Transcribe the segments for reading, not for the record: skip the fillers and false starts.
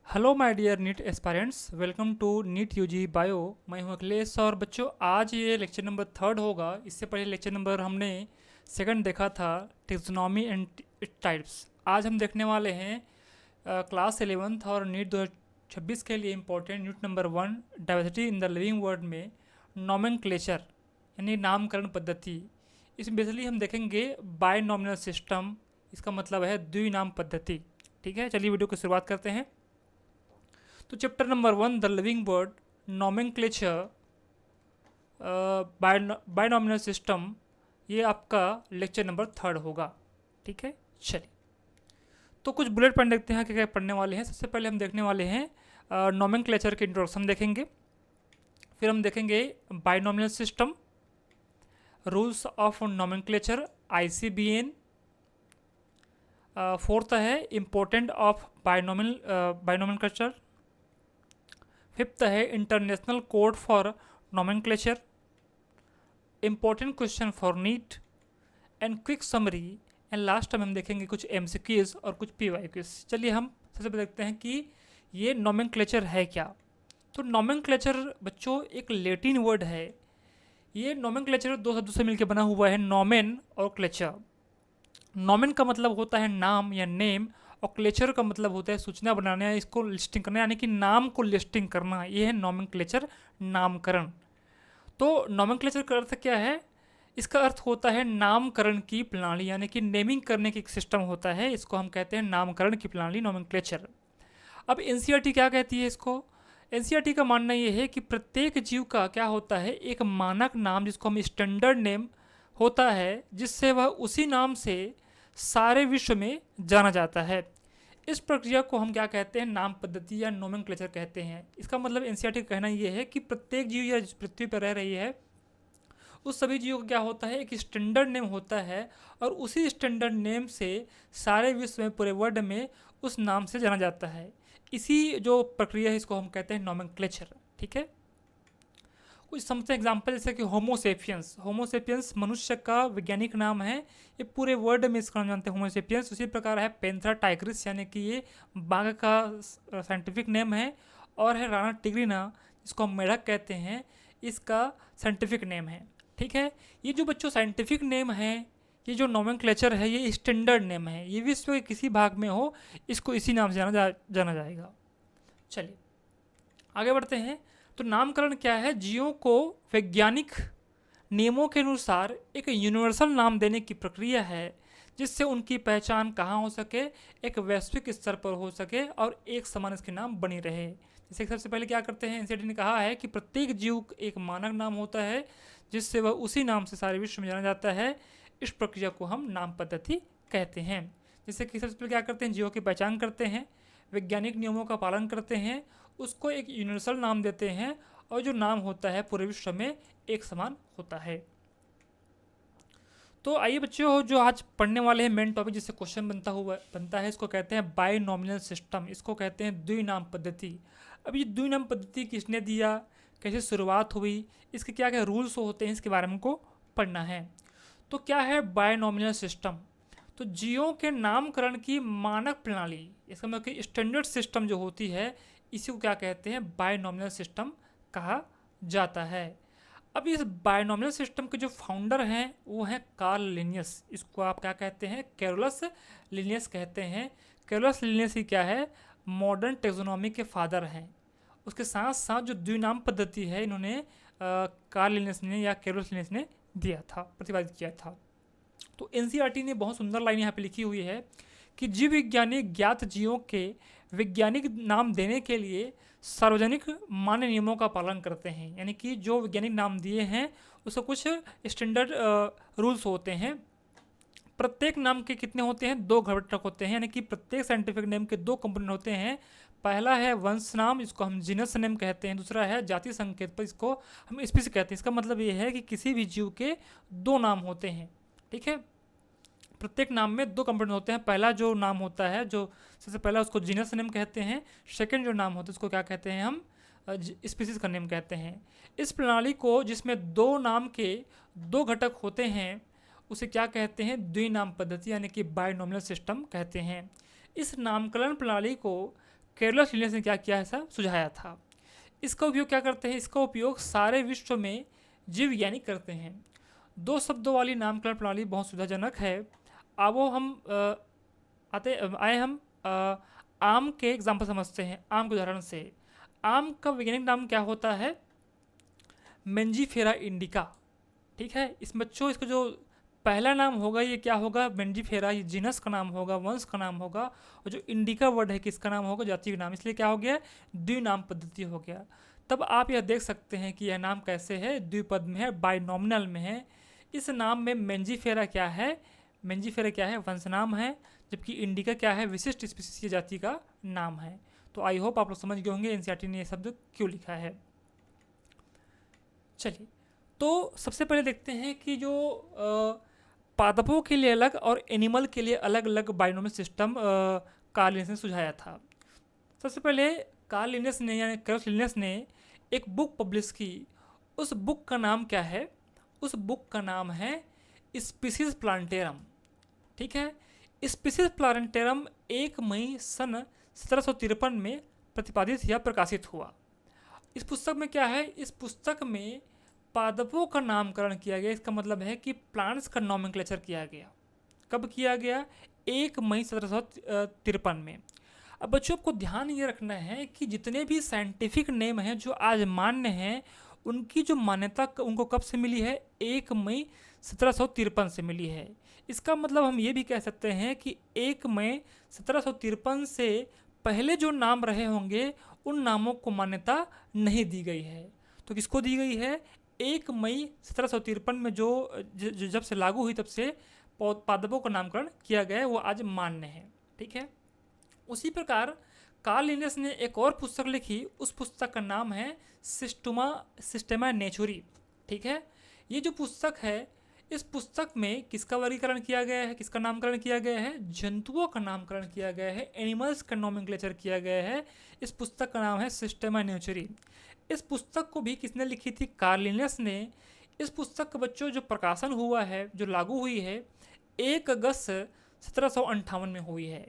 Hello my dear NEET aspirants, welcome to NEET UG bio. मैं हूं अखिलेश और बच्चों आज ये लेक्चर नंबर थर्ड होगा। इससे पहले लेक्चर नंबर हमने सेकंड देखा था, टेक्सोनॉमी एंड टाइप्स। आज हम देखने वाले हैं क्लास 11th और नीट 2026 के लिए important unit number 1, diversity in the living word में नोमेनक्लेचर यानी नामकरण पद्धति। इसमें बेसिकली हम देखेंगे बायनॉमिनल सिस्टम, इसका मतलब है द्विनाम पद्धति। ठीक है, चलिए वीडियो की शुरुआत करते हैं। तो chapter number 1, the living word nomenclature binomial system, ये आपका लेक्चर नंबर थर्ड होगा। ठीक है, चलिए तो कुछ बुलेट पॉइंट देखते हैं क्या क्या पढ़ने वाले हैं। सबसे पहले हम देखने वाले हैं नोमेनक्लेचर के इंट्रोडक्शन देखेंगे, फिर हम देखेंगे binomial system, rules of nomenclature ICBN, fourth है इम्पोर्टेंट ऑफ बायनोमेनक्लेचर, फिफ्थ है international code for nomenclature, important question for neat and quick summary, and last में हम देखेंगे कुछ MCQs और कुछ PYQs। चलिए हम सबसे पहले देखते हैं कि ये नोमेनक्लेचर है क्या। तो नोमेनक्लेचर बच्चों एक लैटिन वर्ड है। ये नोमेनक्लेचर दो शब्दों से मिलकर बना हुआ है, नोमेन और क्लेचर। नोमेन का मतलब होता है नाम या नेम, और क्लेचर का मतलब होता है सूचना बनाना या इसको लिस्टिंग करना, यानी कि नाम को लिस्टिंग करना। ये है नोमेनक्लेचर, नामकरण। तो नोमेनक्लेचर का अर्थ क्या है? इसका अर्थ होता है नामकरण की प्रणाली, यानी कि नेमिंग करने की एक सिस्टम होता है, इसको हम कहते हैं नामकरण की प्रणाली, नोमेनक्लेचर। अब NCERT क्या कहती है इसको? NCERT का मानना ये है कि प्रत्येक जीव का क्या होता है, एक मानक नाम जिसको हम स्टैंडर्ड नेम होता है, जिससे वह उसी नाम से सारे विश्व में जाना जाता है। इस प्रक्रिया को हम क्या कहते हैं, नाम पद्धति या नोमेनक्लेचर कहते हैं। इसका मतलब NCERT का कहना यह है कि प्रत्येक जीव या जिस पृथ्वी पर रह रही है उस सभी जीवों का क्या होता है, एक स्टैंडर्ड नेम होता है, और उसी स्टैंडर्ड नेम से सारे विश्व में, पूरे वर्ल्ड में उस नाम से जाना जाता है। इसी जो प्रक्रिया है इसको हम कहते हैं नोमेनक्लेचर। ठीक है, कुछ समझते हैं एग्जाम्पल, जैसे कि होमोसेपियंस। होमोसेपियंस मनुष्य का वैज्ञानिक नाम है, ये पूरे वर्ल्ड में इसका नाम जानते हैं होमोसेपियंस। उसी प्रकार है पेंथरा टाइग्रिस, यानी कि ये बाघ का साइंटिफिक नेम है, और है राना टिग्रिना जिसको हम मेढक कहते हैं, इसका साइंटिफिक नेम है। ठीक है, ये जो बच्चों साइंटिफिक नेम है, ये जो नोमेनक्लेचर है, ये स्टैंडर्ड नेम है। ये विश्व के किसी भाग में हो, इसको इसी नाम से जाना जाएगा। चलिए आगे बढ़ते हैं। तो नामकरण क्या है? जीवों को वैज्ञानिक नियमों के अनुसार एक यूनिवर्सल नाम देने की प्रक्रिया है, जिससे उनकी पहचान कहाँ हो सके, एक वैश्विक स्तर पर हो सके और एक समान इसके नाम बनी रहे। जैसे कि सबसे पहले क्या करते हैं, NCERT ने कहा है कि प्रत्येक जीव एक मानक नाम होता है, जिससे वह उसी नाम से सारे विश्व में जाना जाता है। इस प्रक्रिया को हम नाम पद्धति कहते हैं। जैसे कि सबसे पहले क्या करते हैं, जीवों की पहचान करते हैं, वैज्ञानिक नियमों का पालन करते हैं, उसको एक यूनिवर्सल नाम देते हैं, और जो नाम होता है पूरे विश्व में एक समान होता है। तो आइए बच्चों, जो आज पढ़ने वाले हैं मेन टॉपिक, जिससे क्वेश्चन बनता है, इसको कहते हैं बायनॉमिनल सिस्टम, इसको कहते हैं द्विनाम पद्धति। अब ये द्विनाम पद्धति किसने दिया, कैसे शुरुआत हुई, इसके क्या क्या रूल्स होते हैं, इसके बारे में को पढ़ना है। तो क्या है बायनॉमिनल सिस्टम? तो जीवों के नामकरण की मानक प्रणाली, इसका मतलब कि स्टैंडर्ड सिस्टम जो होती है, इसी को क्या कहते हैं, बायनॉमिनल सिस्टम कहा जाता है। अब इस बायनॉमिनल सिस्टम के जो फाउंडर हैं वो हैं कार्ल लिनियस। इसको आप क्या कहते हैं, कैरोलस लिनियस कहते हैं। कैरोलस लिनियस ही क्या है, मॉडर्न टेक्सोनॉमी के फादर हैं। उसके साथ साथ जो द्विनाम पद्धति है, इन्होंने कार्ल लिनियस ने या कैरोलस लिनियस ने दिया था, प्रतिपादित किया था। तो NCERT ने बहुत सुंदर लाइन यहाँ पे लिखी हुई है कि जीव विज्ञानी ज्ञात जीवों के वैज्ञानिक नाम देने के लिए सार्वजनिक मान्य नियमों का पालन करते हैं। यानी कि जो वैज्ञानिक नाम दिए हैं उसके कुछ स्टैंडर्ड रूल्स होते हैं। प्रत्येक नाम के कितने होते हैं, 2 घटक होते हैं, यानी कि प्रत्येक साइंटिफिक नेम के 2 कंपोनेंट होते हैं। पहला है वंश नाम, इसको हम जीनस नेम कहते हैं। दूसरा है जाति संकेत, पर इसको हम स्पीसीज कहते हैं। इसका मतलब ये है कि किसी भी जीव के 2 नाम होते हैं। ठीक है, प्रत्येक नाम में 2 कंपोनेंट होते हैं। पहला जो नाम होता है, जो सबसे पहला, उसको जीनस नेम कहते हैं। सेकंड जो नाम होता है उसको क्या कहते हैं, हम स्पीसीज का नेम कहते हैं। इस प्रणाली को, जिसमें 2 नाम के 2 घटक होते हैं, उसे क्या कहते हैं, द्विनाम पद्धति, यानी कि बायनॉमिनल सिस्टम कहते हैं। इस नामकरण प्रणाली को कैरोलस लिनियस ने क्या किया, ऐसा सुझाया था। इसका उपयोग क्या करते हैं, इसका उपयोग सारे विश्व में जीव विज्ञानी करते हैं। 2 शब्दों वाली नामकरण प्रणाली बहुत सुविधाजनक है। अब वो हम आए हम आम के एग्जाम्पल समझते हैं। आम के उदाहरण से, आम का वैज्ञानिक नाम क्या होता है, मेंजीफेरा इंडिका। ठीक है, इस बच्चों इसका जो पहला नाम होगा ये क्या होगा, मेंजीफेरा, ये जीनस का नाम होगा, वंश का नाम होगा। और जो इंडिका वर्ड है किसका नाम होगा, जाति का नाम। इसलिए क्या हो गया, द्विनाम पद्धति हो गया। तब आप यह देख सकते हैं कि यह नाम कैसे है, द्विपद में है, बाइनॉमिनल में है। इस नाम में मेंजीफेरा क्या है, मेंजीफेरा क्या है, वंश नाम है, जबकि इंडिका क्या है, विशिष्ट स्पीसीज की जाति का नाम है। तो आई होप आप लोग समझ गए होंगे एनसीईआरटी ने यह शब्द क्यों लिखा है। चलिए, तो सबसे पहले देखते हैं कि जो पादपों के लिए अलग और एनिमल के लिए अलग अलग बाइनोमियल सिस्टम कार्ल लिनियस ने सुझाया था। सबसे पहले कार्ल लिनियस ने यानी कैरोलस लिनियस ने एक बुक पब्लिश की। उस बुक का नाम क्या है, उस बुक का नाम है स्पीसीज प्लांटेरम। ठीक है, स्पीसीज प्लांटेरम 1 मई सन 1753 में प्रतिपादित या प्रकाशित हुआ। इस पुस्तक में क्या है, इस पुस्तक में पादपों का नामकरण किया गया। इसका मतलब है कि प्लांट्स का नॉमेनक्लेचर किया गया। कब किया गया, 1 मई 1753 में। अब बच्चों को ध्यान ये रखना है कि जितने भी साइंटिफिक नेम हैं जो आज मान्य हैं, उनकी जो मान्यता उनको कब से मिली है, 1 मई 1753 से मिली है। इसका मतलब हम ये भी कह सकते हैं कि 1 मई 1753 से पहले जो नाम रहे होंगे उन नामों को मान्यता नहीं दी गई है। तो किसको दी गई है, 1 मई 1753 में जब से लागू हुई तब से पादपों का नामकरण किया गया है, वो आज मान्य है। ठीक है, उसी प्रकार कार्ल लिनियस ने एक और पुस्तक लिखी। उस पुस्तक का नाम है सिस्टेमा नेचुरी। ठीक है, ये जो पुस्तक है, इस पुस्तक में किसका वर्गीकरण किया गया है, किसका नामकरण किया गया है, जंतुओं का नामकरण किया गया है, एनिमल्स का नोमेनक्लेचर किया गया है। इस पुस्तक का नाम है सिस्टेमा नेचुरी। इस पुस्तक को भी किसने लिखी थी, कार्ल लिनियस ने। इस पुस्तक का बच्चों जो प्रकाशन हुआ है, जो लागू हुई है, 1 अगस्त 1758 में हुई है।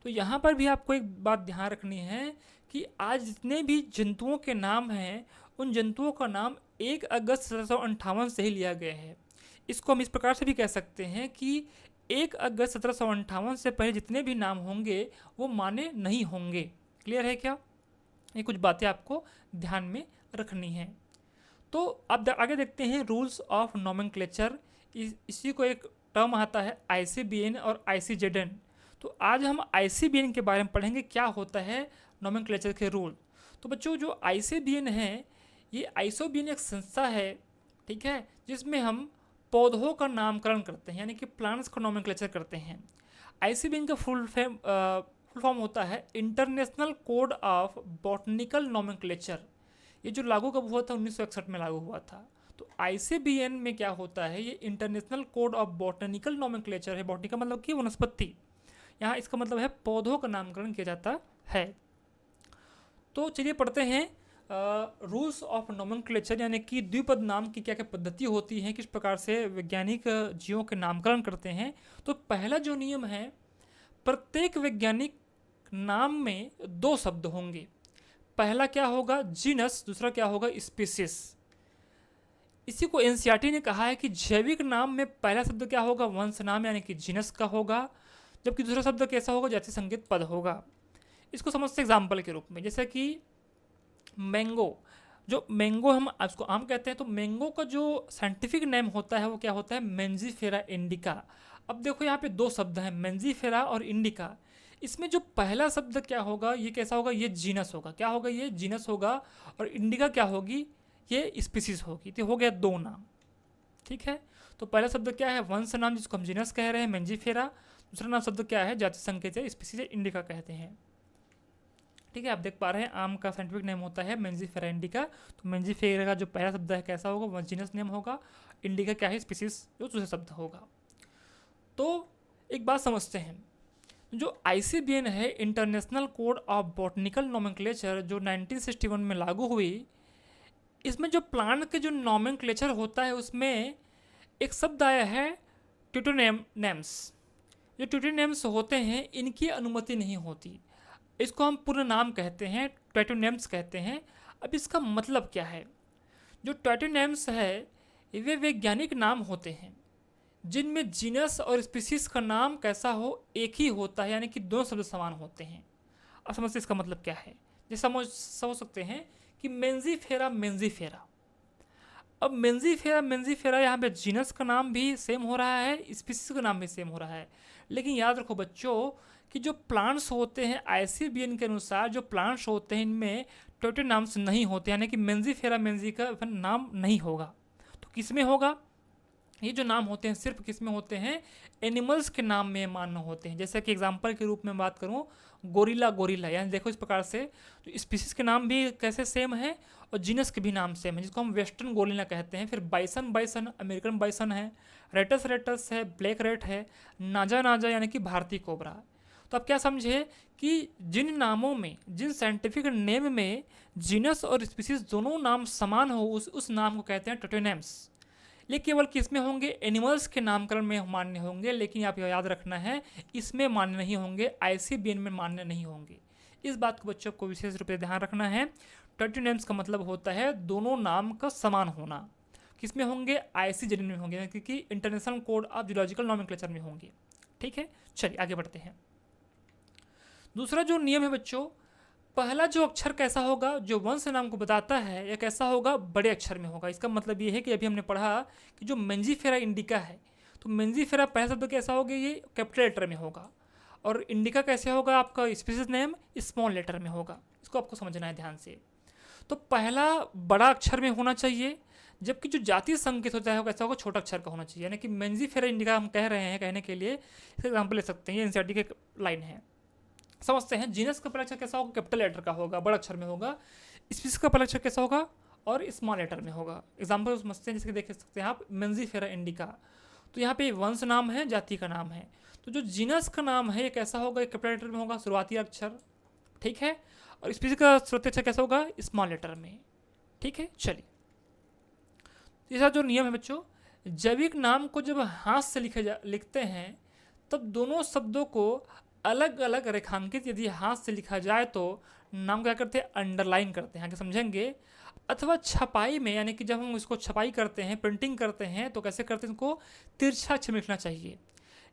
तो यहाँ पर भी आपको एक बात ध्यान रखनी है कि आज जितने भी जंतुओं के नाम हैं, उन जंतुओं का नाम 1 अगस्त 1758 से ही लिया गया है। इसको हम इस प्रकार से भी कह सकते हैं कि 1 अगस्त 1758 से पहले जितने भी नाम होंगे वो माने नहीं होंगे। क्लियर है क्या, ये कुछ बातें आपको ध्यान में रखनी है। तो अब आगे देखते हैं रूल्स ऑफ नोमेनक्लेचर। इसी को एक टर्म आता है ICBN और ICZN। तो आज हम ICBN के बारे में पढ़ेंगे, क्या होता है नोमेनक्लेचर के रूल। तो बच्चों जो ICBN है, ये ICBN एक संस्था है, ठीक है, जिसमें हम पौधों का नामकरण करते हैं, यानी कि प्लांट्स का नोमेनक्लेचर करते हैं। ICBN का फुल फॉर्म होता है international code of botanical nomenclature. ये जो लागू कब हुआ था, 1961 में लागू हुआ था। तो ICBN में क्या होता है, ये international code of botanical nomenclature है। बॉटनिकल मतलब कि वनस्पति, यहाँ इसका मतलब है पौधों का नामकरण किया जाता है। तो चलिए पढ़ते हैं रूल्स ऑफ नोमेनक्लेचर, यानी कि द्विपद नाम की क्या क्या पद्धति होती है, किस प्रकार से वैज्ञानिक जीवों के नामकरण करते हैं। तो पहला जो नियम है, प्रत्येक वैज्ञानिक नाम में 2 शब्द होंगे। पहला क्या होगा, जीनस, दूसरा क्या होगा, स्पीसीज। इसी को एनसीईआरटी ने कहा है कि जैविक नाम में पहला शब्द क्या होगा, वंश नाम यानी कि जीनस का होगा, जबकि दूसरा शब्द कैसा होगा, जाति संकेत पद होगा। इसको समझते एग्जाम्पल के रूप में, जैसे कि मैंगो। जो मैंगो हम उसको आम कहते हैं, तो मैंगो का जो साइंटिफिक नेम होता है वो क्या होता है, मेंजीफेरा इंडिका। अब देखो यहाँ पे 2 शब्द हैं, मेंजीफेरा और इंडिका। इसमें जो पहला शब्द क्या होगा, ये कैसा होगा, ये जीनस होगा। क्या होगा, ये जीनस होगा। और इंडिका क्या होगी, ये स्पीसीज होगी। तो हो गया 2 नाम। ठीक है, तो पहला शब्द क्या है, वंश नाम, जिसको हम जीनस कह रहे हैं, मेंजीफेरा। दूसरा नाम शब्द क्या है, जाति संकेत है, स्पीसीज इंडिका कहते हैं। ठीक है, आप देख पा रहे हैं आम का साइंटिफिक नेम होता है मेंजीफेरा इंडिका। तो मेंजीफेरा का जो पहला शब्द है कैसा होगा, वह जीनस नेम होगा। इंडिका क्या है, स्पीसीज जो दूसरा शब्द होगा। तो एक बात समझते हैं, जो ICBN है, international code of botanical nomenclature, जो 1961 में लागू हुई, इसमें जो प्लांट के जो नोमेनक्लेचर होता है उसमें एक शब्द आया है ट्यूटोनेम्स। जो ट्यूटोनेम्स होते हैं, इनकी अनुमति नहीं होती। इसको हम पूर्ण नाम कहते हैं, टोटोनेम्स कहते हैं। अब इसका मतलब क्या है? जो टोटोनेम्स है वे वैज्ञानिक नाम होते हैं जिनमें जीनस और स्पीसीज का नाम कैसा हो, एक ही होता है, यानी कि दोनों शब्द समान होते हैं। अब समझते इसका मतलब क्या है। जैसे समझ सकते हैं कि मेंजीफेरा मेंजीफेरा। अब मेंजीफेरा यहाँ पे जीनस का नाम भी सेम हो रहा है, स्पीसीज का नाम भी सेम हो रहा है। लेकिन याद रखो बच्चों कि जो प्लांट्स होते हैं ICBN के अनुसार, जो प्लांट्स होते हैं इनमें टोटोनाम्स नहीं होते, यानी कि मेंजीफेरा मेंजी का नाम नहीं होगा। तो किस में होगा? ये जो नाम होते हैं सिर्फ किस में होते हैं? एनिमल्स के नाम में मान्य होते हैं। जैसे कि एग्जांपल के रूप में बात करूं, गोरिल्ला गोरिल्ला, यानी देखो इस प्रकार से तो स्पीसीज के नाम भी कैसे सेम है और जीनस के भी नाम सेम है, जिसको हम वेस्टर्न गोरिल्ला कहते हैं। फिर बाइसन बाइसन अमेरिकन बाइसन है, रेटस रेटस है, ब्लैक रेट है, नाजा नाजा यानी कि भारतीय कोबरा। तो आप क्या समझे कि जिन नामों में, जिन साइंटिफिक नेम में जीनस और स्पीसीज दोनों नाम समान हो उस नाम को कहते हैं टोटोनेम्स। ये केवल किस में होंगे? एनिमल्स के नामकरण में मान्य होंगे, लेकिन आप याद रखना है इसमें मान्य नहीं होंगे, ICBN में मान्य नहीं होंगे। इस बात को बच्चों को विशेष रूप से ध्यान रखना है। टोटोनेम्स का मतलब होता है दोनों नाम का समान होना। किस में होंगे? ICJN में होंगे, क्योंकि international code of geological nomenclature में होंगे। ठीक है, चलिए आगे बढ़ते हैं। दूसरा जो नियम है बच्चों, पहला जो अक्षर कैसा होगा, जो वंश नाम को बताता है, यह कैसा होगा? बड़े अक्षर में होगा। इसका मतलब ये है कि अभी हमने पढ़ा कि जो मेंजीफेरा इंडिका है, तो मेंजीफेरा पहला शब्द कैसा होगा? ये कैपिटल लेटर में होगा। और इंडिका कैसे होगा? आपका स्पीसीज नेम स्मॉल लेटर में होगा। इसको आपको समझना है ध्यान से। तो पहला बड़ा अक्षर में होना चाहिए, जबकि जो जातीय संकेत होता है वो कैसा होगा? छोटा अक्षर का होना चाहिए। यानी कि मेंजीफेरा इंडिका हम कह रहे हैं, कहने के लिए इसका एग्जाम्पल ले सकते हैं, ये NCERT की लाइन है। समझते हैं जीनस का पहला अक्षर कैसा होगा? कैपिटल लेटर का होगा, बड़ा अक्षर में होगा। स्पीसीज का पहला अक्षर कैसा होगा? और स्मॉल लेटर में होगा। एग्जाम्पल समझते हैं, जैसे कि देख सकते हैं आप मेंजीफेरा इंडिका। तो यहाँ पे वंश नाम है, जाति का नाम है। तो जो जीनस का नाम है ये कैसा होगा? कैपिटल लेटर में होगा, शुरुआती अक्षर। ठीक है। और स्पीसीज का शुरुआती अक्षर कैसा होगा? स्मॉल लेटर में। ठीक है, चलिए तीसरा जो नियम है बच्चों, जैविक नाम को जब हाथ से लिखते हैं तब दोनों शब्दों को अलग अलग रेखांकित यदि हाथ से लिखा जाए तो नाम क्या करते हैं? अंडरलाइन करते हैं। आगे समझेंगे। अथवा छपाई में, यानी कि जब हम इसको छपाई करते हैं, प्रिंटिंग करते हैं, तो कैसे करते हैं? इसको तिरछा अक्षर में लिखना चाहिए।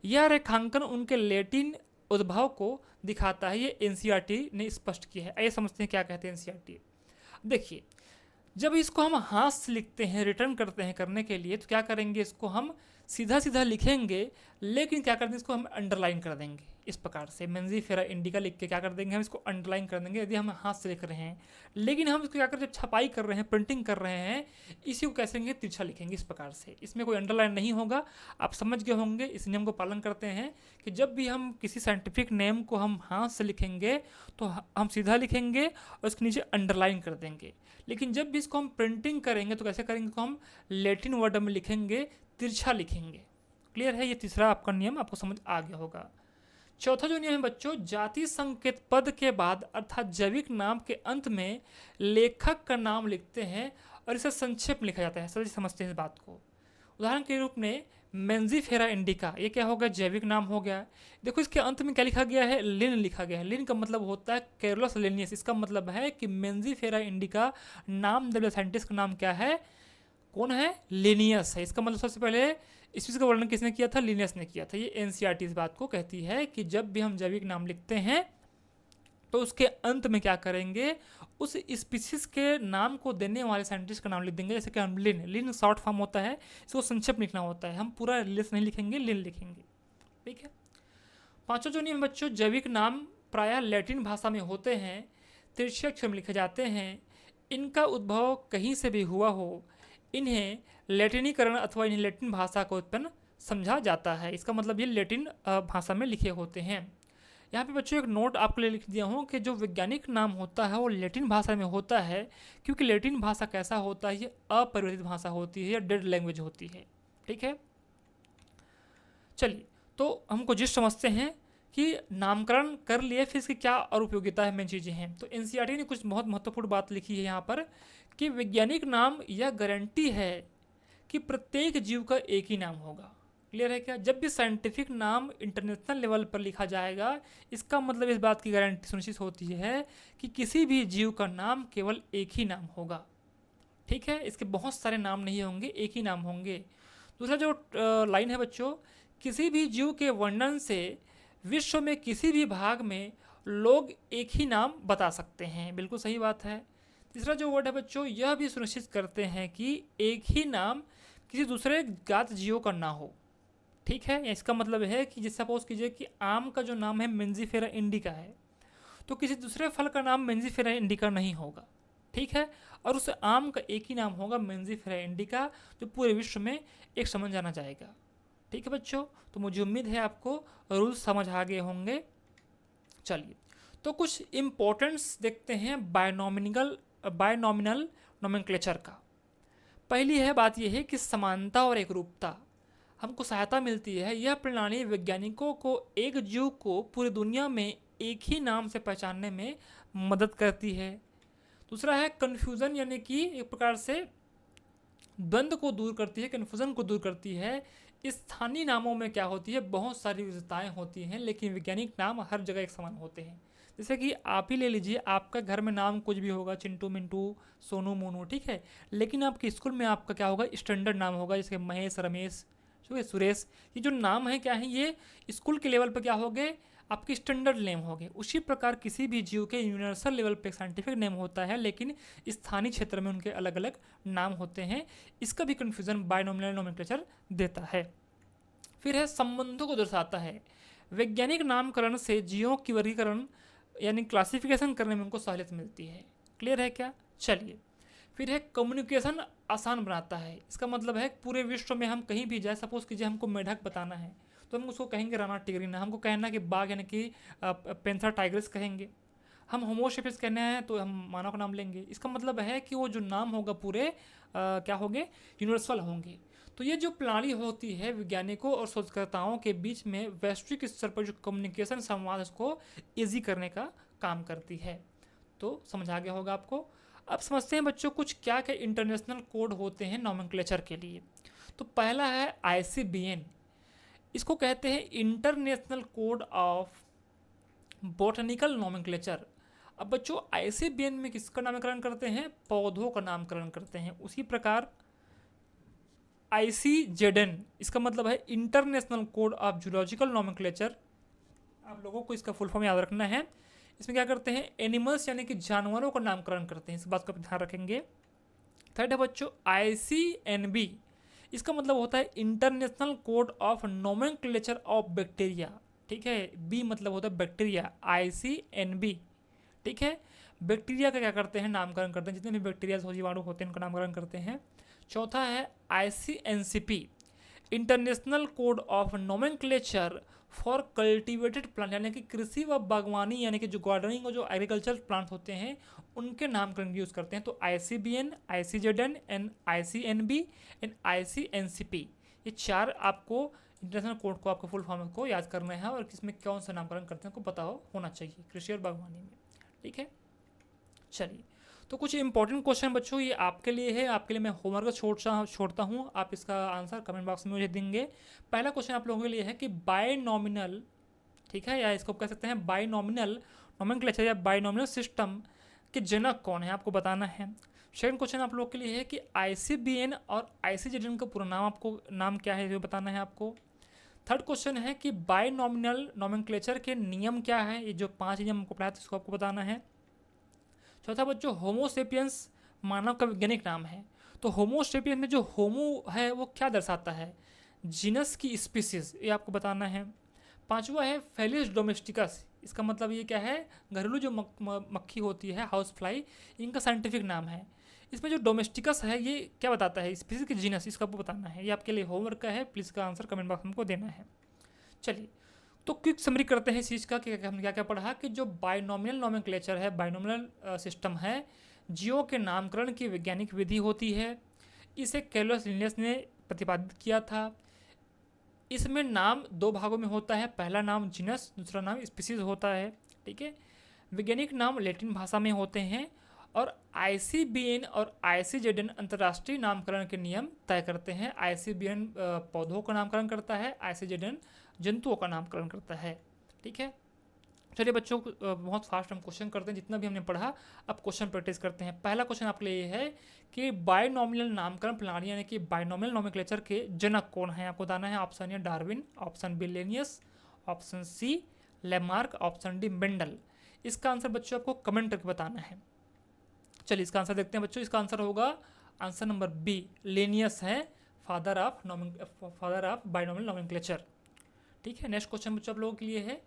यह रेखांकन उनके लैटिन उद्भव को दिखाता है, ये NCERT ने स्पष्ट किया है। आइए समझते हैं क्या कहते हैं NCERT। देखिए, जब इसको हम हाथ से लिखते हैं, रिटर्न करते हैं करने के लिए, तो क्या करेंगे? इसको हम सीधा सीधा लिखेंगे, लेकिन क्या कर देंगे? इसको हम अंडरलाइन कर देंगे। इस प्रकार से मेंजीफेरा इंडिका लिख के क्या कर देंगे? हम इसको अंडरलाइन कर देंगे यदि हम हाथ से लिख रहे हैं। लेकिन हम इसको क्या कर, जब छपाई कर रहे हैं, प्रिंटिंग कर रहे हैं, इसी को कैसे लिखेंगे? तिरछा लिखेंगे इस प्रकार से। इसमें कोई अंडरलाइन नहीं होगा। आप समझ गए होंगे। इस नियम को पालन करते हैं कि जब भी हम किसी साइंटिफिक नेम को हम हाथ से लिखेंगे तो हम सीधा लिखेंगे और इसके नीचे अंडरलाइन कर देंगे। लेकिन जब भी इसको हम प्रिंटिंग करेंगे तो कैसे करेंगे? तो हम लैटिन वर्ड में लिखेंगे, तिरछा लिखेंगे। क्लियर है? ये तीसरा आपका नियम आपको समझ आ गया होगा। चौथा जो नियम है बच्चों, जाति संकेत पद के बाद अर्थात जैविक नाम के अंत में लेखक का नाम लिखते हैं और इसे संक्षेप में लिखा जाता है। समझते हैं इस बात को। उदाहरण के रूप में मेंजीफेरा इंडिका, ये क्या होगा? जैविक नाम हो गया। देखो इसके अंत में क्या लिखा गया है? लिन लिखा गया है। लिन का मतलब होता है कैरोलस लिनियस। इसका मतलब है कि मेंजीफेरा इंडिका नाम दे साइंटिस्ट का नाम क्या है? कौन है? लिनियस है। इसका मतलब सबसे पहले इस चीज़ का वर्णन किसने किया था? लिनियस ने किया था। ये NCERT इस बात को कहती है कि जब भी हम जैविक नाम लिखते हैं तो उसके अंत में क्या करेंगे? उस स्पीसीज के नाम को देने वाले साइंटिस्ट का नाम लिख देंगे। जैसे कि हम लिन शॉर्ट फॉर्म होता है, इसको संक्षेप लिखना होता है। हम पूरा लिस्ट नहीं लिखेंगे, लिन लिखेंगे। ठीक है। पांचों जो नियम बच्चों, जैविक नाम प्रायः लैटिन भाषा में होते हैं, तिरछे अक्षर में लिखे जाते हैं। इनका उद्भव कहीं से भी हुआ हो, इन्हें लैटिनीकरण अथवा इन्हें लैटिन भाषा को उत्पन्न समझा जाता है। इसका मतलब ये लैटिन भाषा में लिखे होते हैं। यहाँ पे बच्चों एक नोट आपके लिए लिख दिया हूँ कि जो वैज्ञानिक नाम होता है वो लैटिन भाषा में होता है, क्योंकि लैटिन भाषा कैसा होता है? ये अपरिवर्तित भाषा होती है या डेड लैंग्वेज होती है। ठीक है, चलिए तो हमको जिस समझते हैं कि नामकरण कर लिए, फिर इसकी क्या और उपयोगिता है, मेन चीज़ें हैं। तो NCERT ने कुछ बहुत महत्वपूर्ण बात लिखी है यहाँ पर कि वैज्ञानिक नाम यह गारंटी है कि प्रत्येक जीव का एक ही नाम होगा। क्लियर है क्या? जब भी साइंटिफिक नाम इंटरनेशनल लेवल पर लिखा जाएगा, इसका मतलब इस बात की गारंटी सुनिश्चित होती है कि किसी भी जीव का नाम केवल एक ही नाम होगा। ठीक है, इसके बहुत सारे नाम नहीं होंगे, एक ही नाम होंगे। दूसरा जो लाइन है बच्चों, किसी भी जीव के वर्णन से विश्व में किसी भी भाग में लोग एक ही नाम बता सकते हैं। बिल्कुल सही बात है। तीसरा जो वर्ड है बच्चों, यह भी सुनिश्चित करते हैं कि एक ही नाम किसी दूसरे ज्ञात जीवों का ना हो। ठीक है, इसका मतलब है कि जैसे सपोज कीजिए कि आम का जो नाम है मेंजिफेरा इंडिका है, तो किसी दूसरे फल का नाम मेंजिफेरा इंडिका नहीं होगा। ठीक है, और उस आम का एक ही नाम होगा मेंजिफेरा इंडिका, जो पूरे विश्व में एक समझ जाना जाएगा। ठीक है बच्चों, तो मुझे उम्मीद है आपको रूल्स समझ आ गए होंगे। चलिए, तो कुछ इम्पोर्टेंट्स देखते हैं बायनॉमिनल नोमेनक्लेचर का। पहली है बात यह है कि समानता और एकरूपता हमको सहायता मिलती है। यह प्रणाली वैज्ञानिकों को एक जीव को पूरी दुनिया में एक ही नाम से पहचानने में मदद करती है। दूसरा है कन्फ्यूज़न, यानी कि एक प्रकार से द्वंद्व को दूर करती है, कन्फ्यूज़न को दूर करती है। स्थानीय नामों में क्या होती है, बहुत सारी विविधताएं होती हैं, लेकिन वैज्ञानिक नाम हर जगह एक समान होते हैं। जैसे कि आप ही ले लीजिए, आपका घर में नाम कुछ भी होगा, चिंटू मिंटू सोनू मोनू, ठीक है, लेकिन आपके स्कूल में आपका क्या होगा, स्टैंडर्ड नाम होगा, जैसे महेश, रमेश, सुरेश। ये जो नाम है क्या है, ये स्कूल के लेवल पर क्या हो गए, आपके स्टैंडर्ड नेम हो गए। उसी प्रकार किसी भी जीव के यूनिवर्सल लेवल पे साइंटिफिक नेम होता है, लेकिन स्थानीय क्षेत्र में उनके अलग अलग नाम होते हैं। इसका भी कन्फ्यूजन बायनॉमिनल नोमेनक्लेचर देता है। फिर है संबंधों को दर्शाता है। वैज्ञानिक नामकरण से जीवों की वर्गीकरण यानी क्लासिफिकेशन करने में उनको सहूलियत मिलती है। क्लियर है क्या? चलिए, फिर है कम्युनिकेशन आसान बनाता है। इसका मतलब है पूरे विश्व में हम कहीं भी जाए, सपोज कीजिए हमको मेढक बताना है, तो हम उसको कहेंगे राना टिगरीना, हमको कहना कि बाघ यानी कि पेंथर टाइग्रिस कहेंगे। हम होमोसेपियंस कहने हैं तो हम मानव का नाम लेंगे। इसका मतलब है कि वो जो नाम होगा पूरे क्या होंगे, यूनिवर्सल होंगे। तो ये जो प्रणाली होती है वैज्ञानिकों और शोधकर्ताओं के बीच में वैश्विक स्तर पर जो कम्युनिकेशन संवाद उसको ईजी करने का काम करती है। तो समझ आ गया होगा आपको। अब समझते हैं बच्चों कुछ क्या क्या इंटरनेशनल कोड होते हैं नोमेनक्लेचर के लिए। तो पहला है ICBN, इसको कहते हैं international code of botanical nomenclature. अब बच्चों ICBN में किसका नामकरण करते हैं, पौधों का नामकरण करते हैं। उसी प्रकार ICZN, इसका मतलब है international code of zoological nomenclature. आप लोगों को इसका फुल फॉर्म याद रखना है। इसमें क्या करते हैं, एनिमल्स यानी कि जानवरों का नामकरण करते हैं, इस बात का ध्यान रखेंगे। थर्ड है बच्चों ICNB, इसका मतलब होता है international code of nomenclature of bacteria. ठीक है, बी मतलब होता है बैक्टीरिया, ICNB। ठीक है, बैक्टीरिया का क्या करते हैं, नामकरण करते हैं, जितने भी बैक्टीरिया जीवाणु होते हैं उनका नामकरण करते हैं। चौथा है ICNCP, international code of nomenclature for cultivated plant, यानी कि कृषि व बागवानी यानी कि जो गार्डनिंग और जो एग्रीकल्चर प्लांट होते हैं उनके नामकरण यूज़ करते हैं। तो ICBN, ICZN and ICNB and ICNCP, ये चार आपको इंटरनेशनल कोड को आपको फुल फॉर्म को याद करना है और किसमें कौन सा नामकरण करते हैं आपको पता होना चाहिए कृषि और बागवानी में। ठीक है, चलिए, तो कुछ इंपॉर्टेंट क्वेश्चन बच्चों ये आपके लिए है, आपके लिए मैं होमवर्क छोड़ता हूँ, आप इसका आंसर कमेंट बॉक्स में मुझे देंगे। पहला क्वेश्चन आप लोगों के लिए है कि बायनॉमिनल, ठीक है, या इसको कह सकते हैं बायनॉमिनल नोमेनक्लेचर या बायनॉमिनल सिस्टम के जनक कौन है, आपको बताना है। सेकंड क्वेश्चन आप लोग के लिए है कि ICBN और ICZN का पूरा नाम आपको नाम क्या है ये बताना है आपको। थर्ड क्वेश्चन है कि बायनॉमिनल नोमेनक्लेचर के नियम क्या है, ये जो 5 नियम हमको पढ़ाया था इसको आपको बताना है। चौथा बच्चों होमोसेपियंस मानव का वैज्ञानिक नाम है, तो होमोसेपियंस में जो होमो है वो क्या दर्शाता है, जीनस की स्पीसीज, ये आपको बताना है। पांचवा है फेलिस डोमेस्टिकस, इसका मतलब ये क्या है, घरेलू जो मक्खी होती है हाउस फ्लाई, इनका साइंटिफिक नाम है। इसमें जो डोमेस्टिकस है ये क्या बताता है, स्पीसीज की जीनस, इसका आपको बताना है। ये आपके लिए होमवर्क का है, प्लीज़ का आंसर कमेंट बॉक्स में हमको देना है। चलिए, तो क्विक समरी करते हैं इस चीज़ का कि हमने क्या क्या पढ़ा कि जो बायनॉमिनल नोमेनक्लेचर है, बायनॉमिनल सिस्टम है, जीवों के नामकरण की वैज्ञानिक विधि होती है। इसे कैलोस लिनियस ने प्रतिपादित किया था। इसमें नाम 2 भागों में होता है, पहला नाम जीनस, दूसरा नाम स्पीसीज होता है। ठीक है, वैज्ञानिक नाम लैटिन भाषा में होते हैं और ICBN और ICZN अंतर्राष्ट्रीय नामकरण के नियम तय करते हैं। ICBN पौधों का नामकरण करता है, ICZN जंतुओं का नामकरण करता है। ठीक है, चलिए बच्चों बहुत फास्ट हम क्वेश्चन करते हैं, जितना भी हमने पढ़ा अब क्वेश्चन प्रैक्टिस करते हैं। पहला क्वेश्चन आपके लिए ये है कि बायनॉमिनल नामकरण प्रणाली यानी कि बायनॉमिनल नोमेनक्लेचर के जनक कौन है। आपको बताना है option A Darwin, option B Linnaeus, option C Lamarck, option D Mendel. इसका आंसर बच्चों आपको कमेंट करके बताना है। चलिए इसका आंसर देखते हैं बच्चों। इसका आंसर होगा आंसर नंबर बी, लेनियस है फादर ऑफ बायनॉमिनल नोमेनक्लेचर। ठीक है, नेक्स्ट क्वेश्चन बच्चों आप लोगों के लिए है,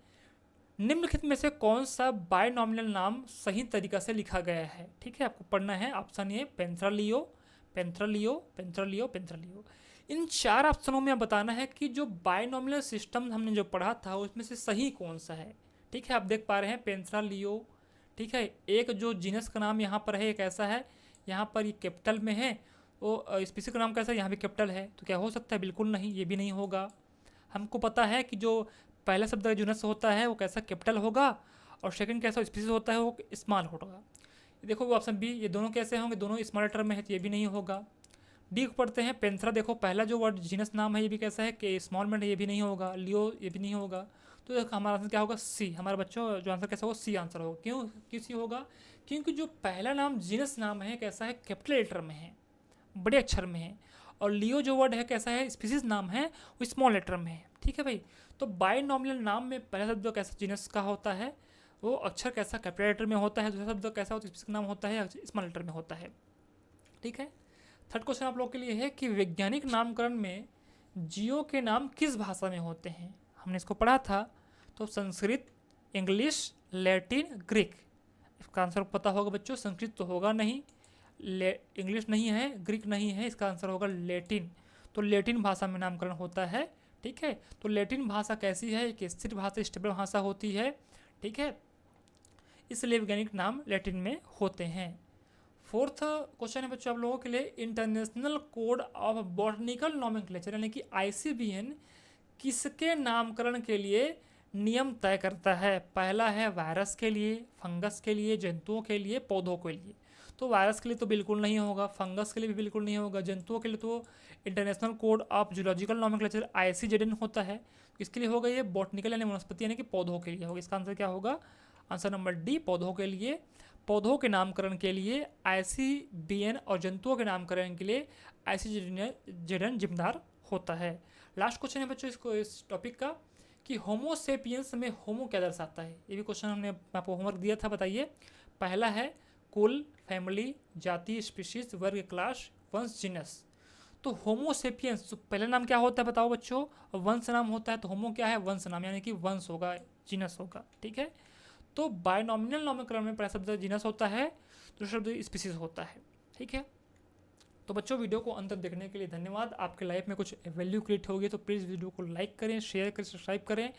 निम्नलिखित में से कौन सा बायनॉमिनल नाम सही तरीका से लिखा गया है। ठीक है, आपको पढ़ना है ऑप्शन ए पेंथ्रालियो, पेंथ्रालियो, पेंथ्रालियो, पेंथ्रालियो। इन चार ऑप्शनों में बताना है कि जो बायनॉमिनल सिस्टम हमने जो पढ़ा था उसमें से सही कौन सा है। ठीक है, आप देख पा रहे हैं पेंथ्रालियो। ठीक है, एक जो जीनस का नाम यहाँ पर है एक ऐसा है, यहाँ पर ये कैपिटल में है, वो स्पीसीज का नाम कैसा है, यहाँ भी कैपिटल है, तो क्या हो सकता है, बिल्कुल नहीं, ये भी नहीं होगा। हमको पता है कि जो पहला शब्द जीनस होता है वो कैसा कैपिटल होगा, और सेकंड कैसा स्पीसीज होता है वो स्मॉल होगा। देखो वो ऑप्शन बी, ये दोनों कैसे होंगे, दोनों स्मॉल लेटर में है, तो ये भी नहीं होगा। डी को पढ़ते हैं पेंथ्रा, देखो पहला जो वर्ड जीनस नाम है ये भी कैसा है कि स्मॉल में, ये भी नहीं होगा। लियो, ये भी नहीं होगा। तो देखो हमारा आंसर क्या होगा, सी। हमारे बच्चों जो आंसर कैसा होगा, सी आंसर होगा। क्यों सी होगा, क्योंकि जो पहला नाम जीनस नाम है कैसा है, कैपिटल लेटर में है, बड़े अक्षर में है, और लियो जो वर्ड है कैसा है, स्पीसीज नाम है, वो स्मॉल लेटर में है। ठीक है भाई, तो बायनॉमिनल नाम में पहला शब्द कैसा जीनस का होता है वो अक्षर कैसा कैपिटल लेटर में होता है, दूसरा शब्द कैसा होता है स्पीसीज नाम होता है स्मॉल लेटर में होता है। ठीक है, थर्ड क्वेश्चन आप लोग के लिए है कि वैज्ञानिक नामकरण में जीवों के नाम किस भाषा में होते हैं। हमने इसको पढ़ा था, तो संस्कृत, इंग्लिश, लैटिन, ग्रीक। इसका आंसर पता होगा बच्चों, संस्कृत तो होगा नहीं, इंग्लिश नहीं है, ग्रीक नहीं है, इसका आंसर होगा लैटिन। तो लैटिन भाषा में नामकरण होता है। ठीक है, तो लैटिन भाषा कैसी है, एक स्थिर भाषा, स्टेबल भाषा होती है। ठीक है, इसलिए वैज्ञानिक नाम लैटिन में होते हैं। फोर्थ क्वेश्चन है बच्चों आप लोगों के लिए, international code of botanical nomenclature यानी कि ICBN किसके नामकरण के लिए नियम तय करता है। पहला है वायरस के लिए, फंगस के लिए, जंतुओं के लिए, पौधों के लिए। तो वायरस के लिए तो बिल्कुल नहीं होगा, फंगस के लिए भी बिल्कुल नहीं होगा, जंतुओं के लिए तो international code of zoological nomenclature ICZN होता है। इसके लिए होगा ये बॉटनिकल यानी वनस्पति यानी कि पौधों के लिए होगा। इसका आंसर क्या होगा, आंसर नंबर डी, पौधों के लिए। पौधों के नामकरण के लिए ICBN और जंतुओं के नामकरण के लिए ICZN जिम्मेदार होता है। लास्ट क्वेश्चन है बच्चों इसको इस टॉपिक का कि होमोसेपियंस में होमो क्या दर्शाता है। ये भी क्वेश्चन हमने आपको होमवर्क दिया था, बताइए। पहला है कुल, फैमिली, जाति, स्पीशीज, वर्ग, क्लास, वंश, जीनस। तो होमोसेपियंस पहला नाम क्या होता है बताओ बच्चों, वंश नाम होता है। तो होमो क्या है, वंश नाम यानी कि वंश होगा, जीनस होगा। ठीक है, तो बायनॉमिनल नामकरण में पहला शब्द जीनस होता है, दूसरा शब्द स्पीसीज होता है। ठीक है, तो बच्चों वीडियो को अंत तक देखने के लिए धन्यवाद। आपके लाइफ में कुछ वैल्यू क्रिएट होगी तो प्लीज़ वीडियो को लाइक करें, शेयर करें, सब्सक्राइब करें।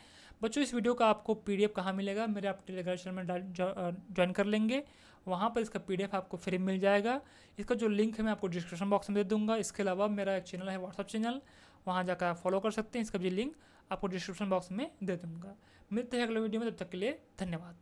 बच्चों इस वीडियो का आपको PDF कहाँ मिलेगा, मेरे आप टेलीग्राम चैनल में ज्वाइन कर लेंगे, वहाँ पर इसका PDF आपको फ्री मिल जाएगा। इसका जो लिंक है मैं आपको डिस्क्रिप्शन बॉक्स में दे दूँगा। इसके अलावा मेरा एक चैनल है व्हाट्सअप चैनल, वहाँ जाकर आप फॉलो कर सकते हैं। इसका भी लिंक आपको डिस्क्रिप्शन बॉक्स में दे दूँगा। मिलते हैं अगले वीडियो में, तब तक के लिए धन्यवाद।